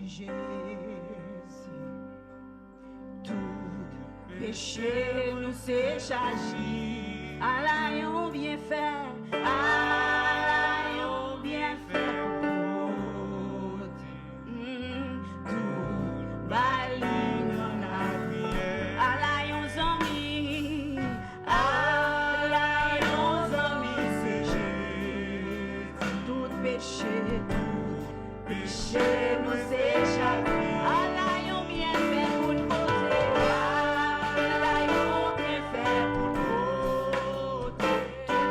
Jésus, tout péché nous s'est chargé, allayon bien fait, allayon bien fait, tout bali non la allayon zami, allayon zami c'est Jésus, tout péché nous échappe, allayon bien fait pour nous poser, allayon bien fait pour nous poser, tout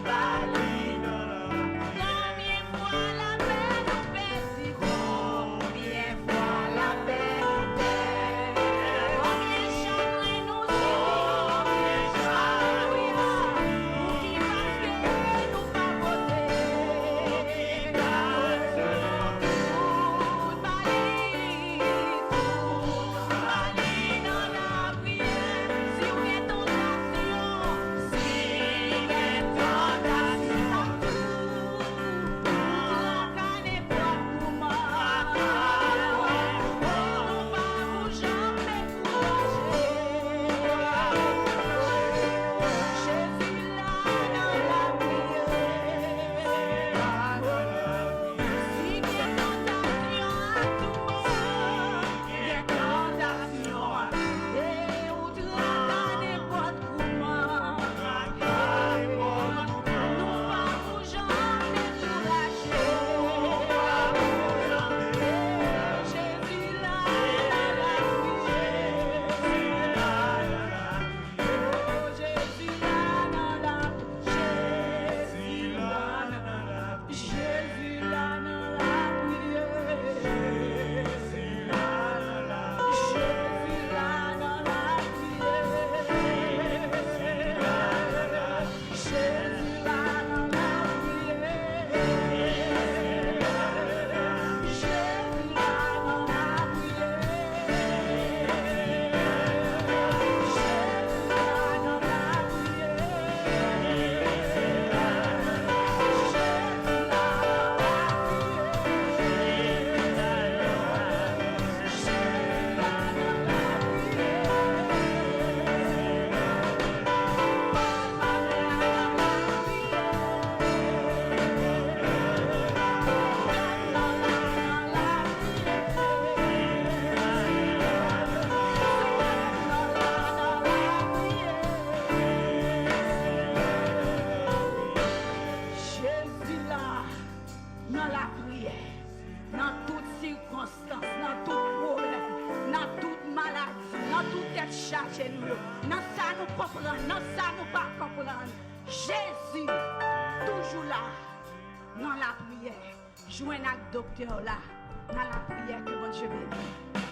bali, combien fois la paix nous perdit, combien fois la paix nous perd, combien chagrin nous sauve, alléluia, pour qui parce que nous pas voter. Dans la prière, dans toutes circonstances, dans tout problème, dans toute maladie, dans toute tête chargée, dans ça nous comprenons, dans ça nous pas comprendre. Jésus, toujours là, dans la prière, joignez avec docteur là, dans la prière que bon Dieu bénit.